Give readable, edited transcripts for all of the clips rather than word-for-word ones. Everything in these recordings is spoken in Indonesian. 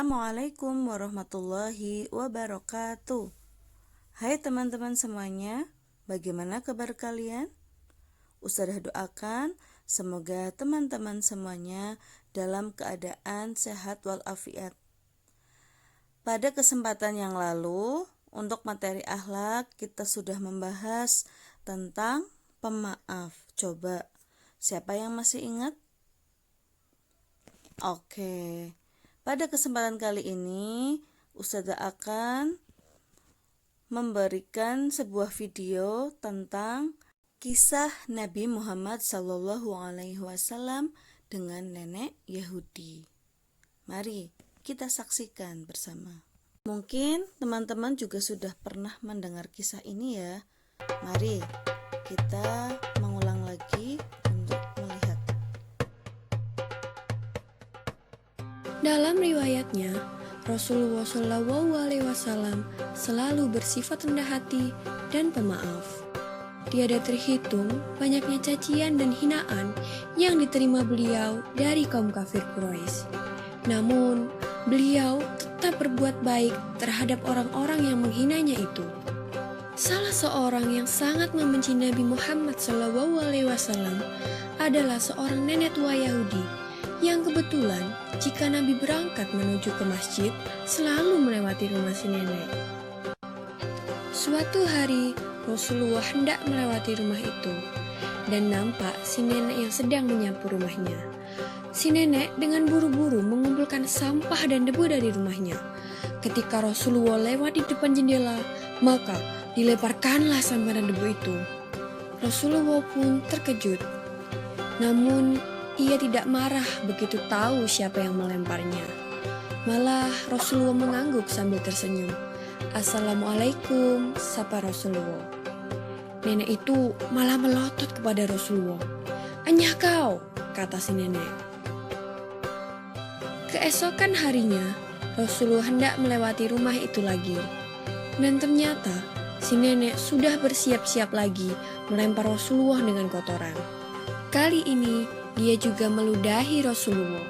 Assalamualaikum warahmatullahi wabarakatuh. Hai teman-teman semuanya, bagaimana kabar kalian? Ustadzah doakan semoga teman-teman semuanya dalam keadaan sehat walafiat. Pada kesempatan yang lalu, untuk materi akhlak kita sudah membahas tentang pemaaf. Coba, siapa yang masih ingat? Oke. Pada kesempatan kali ini, Ustazah akan memberikan sebuah video tentang kisah Nabi Muhammad SAW dengan nenek Yahudi. Mari kita saksikan bersama. Mungkin teman-teman juga sudah pernah mendengar kisah ini ya. Mari kita mengulang lagi untuk melihat. Dalam riwayatnya, Rasulullah SAW selalu bersifat rendah hati dan pemaaf. Tiada terhitung banyaknya cacian dan hinaan yang diterima beliau dari kaum kafir Quraisy. Namun, beliau tetap berbuat baik terhadap orang-orang yang menghinanya itu. Salah seorang yang sangat membenci Nabi Muhammad SAW adalah seorang nenek tua Yahudi yang kebetulan jika Nabi berangkat menuju ke masjid selalu melewati rumah si nenek. Suatu hari Rasulullah hendak melewati rumah itu dan nampak si nenek yang sedang menyapu rumahnya. Si nenek dengan buru-buru mengumpulkan sampah dan debu dari rumahnya. Ketika Rasulullah lewat di depan jendela, maka dilemparkanlah sampah dan debu itu. Rasulullah pun terkejut. Namun ia tidak marah begitu tahu siapa yang melemparnya. Malah Rasulullah mengangguk sambil tersenyum. Assalamualaikum, sapa Rasulullah. Nenek itu malah melotot kepada Rasulullah. Anyah kau, kata si nenek. Keesokan harinya, Rasulullah hendak melewati rumah itu lagi. Dan ternyata si nenek sudah bersiap-siap lagi melempar Rasulullah dengan kotoran. Kali ini dia juga meludahi Rasulullah.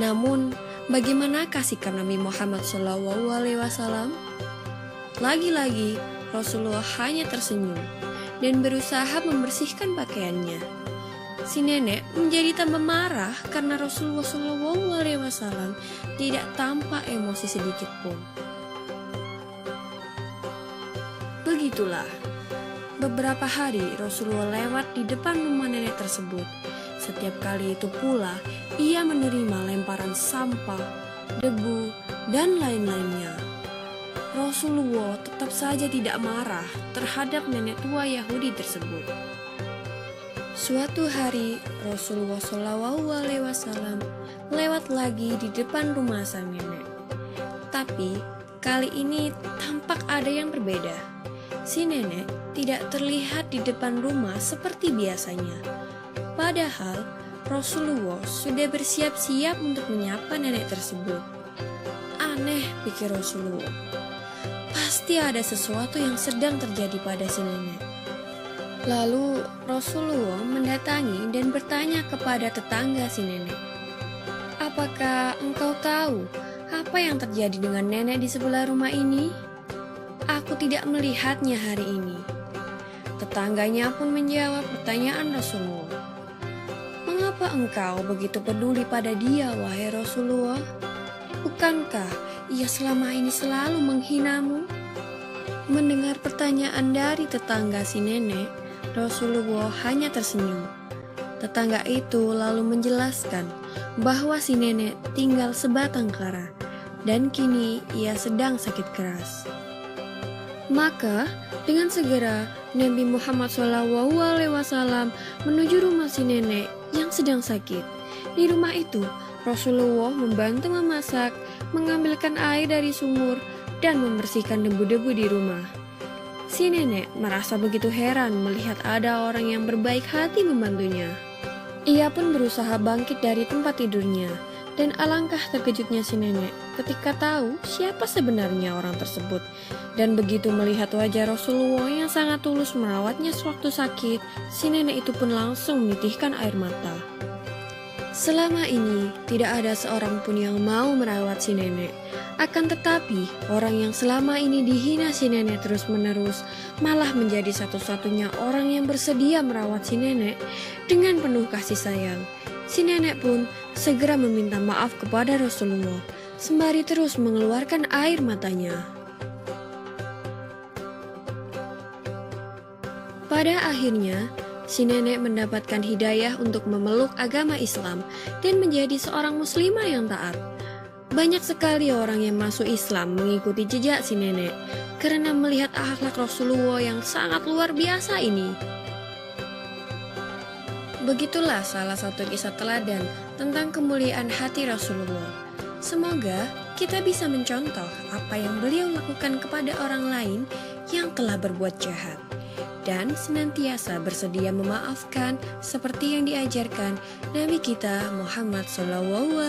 Namun, bagaimanakah sikap Nabi Muhammad SAW? Lagi-lagi, Rasulullah hanya tersenyum dan berusaha membersihkan pakaiannya. Si nenek menjadi tambah marah karena Rasulullah SAW tidak tampak emosi sedikit pun. Begitulah, beberapa hari Rasulullah lewat di depan rumah nenek tersebut. Setiap kali itu pula, ia menerima lemparan sampah, debu, dan lain-lainnya. Rasulullah tetap saja tidak marah terhadap nenek tua Yahudi tersebut. Suatu hari, Rasulullah SAW lewat lagi di depan rumah sang nenek. Tapi, kali ini tampak ada yang berbeda. Si nenek tidak terlihat di depan rumah seperti biasanya. Padahal Rasulullah sudah bersiap-siap untuk menyapa nenek tersebut. Aneh, pikir Rasulullah. Pasti ada sesuatu yang sedang terjadi pada si nenek. Lalu Rasulullah mendatangi dan bertanya kepada tetangga si nenek. Apakah engkau tahu apa yang terjadi dengan nenek di sebelah rumah ini? Aku tidak melihatnya hari ini. Tetangganya pun menjawab pertanyaan Rasulullah. Mengapa engkau begitu peduli pada dia, wahai Rasulullah? Bukankah ia selama ini selalu menghinamu? Mendengar pertanyaan dari tetangga si nenek, Rasulullah hanya tersenyum. Tetangga itu lalu menjelaskan bahwa si nenek tinggal sebatang kara dan kini ia sedang sakit keras. Maka dengan segera Nabi Muhammad SAW menuju rumah si nenek yang sedang sakit. Di rumah itu, Rasulullah membantu memasak, mengambilkan air dari sumur, dan membersihkan debu-debu di rumah. Si nenek merasa begitu heran melihat ada orang yang berbaik hati membantunya. Ia pun berusaha bangkit dari tempat tidurnya, dan alangkah terkejutnya si nenek ketika tahu siapa sebenarnya orang tersebut. Dan begitu melihat wajah Rasulullah yang sangat tulus merawatnya sewaktu sakit, si nenek itu pun langsung menitihkan air mata. Selama ini, tidak ada seorang pun yang mau merawat si nenek. Akan tetapi, orang yang selama ini dihina si nenek terus-menerus malah menjadi satu-satunya orang yang bersedia merawat si nenek dengan penuh kasih sayang. Si nenek pun segera meminta maaf kepada Rasulullah, sembari terus mengeluarkan air matanya. Pada akhirnya, si nenek mendapatkan hidayah untuk memeluk agama Islam dan menjadi seorang muslimah yang taat. Banyak sekali orang yang masuk Islam mengikuti jejak si nenek karena melihat akhlak Rasulullah yang sangat luar biasa ini. Begitulah salah satu kisah teladan tentang kemuliaan hati Rasulullah. Semoga kita bisa mencontoh apa yang beliau lakukan kepada orang lain yang telah berbuat jahat, dan senantiasa bersedia memaafkan seperti yang diajarkan Nabi kita Muhammad SAW.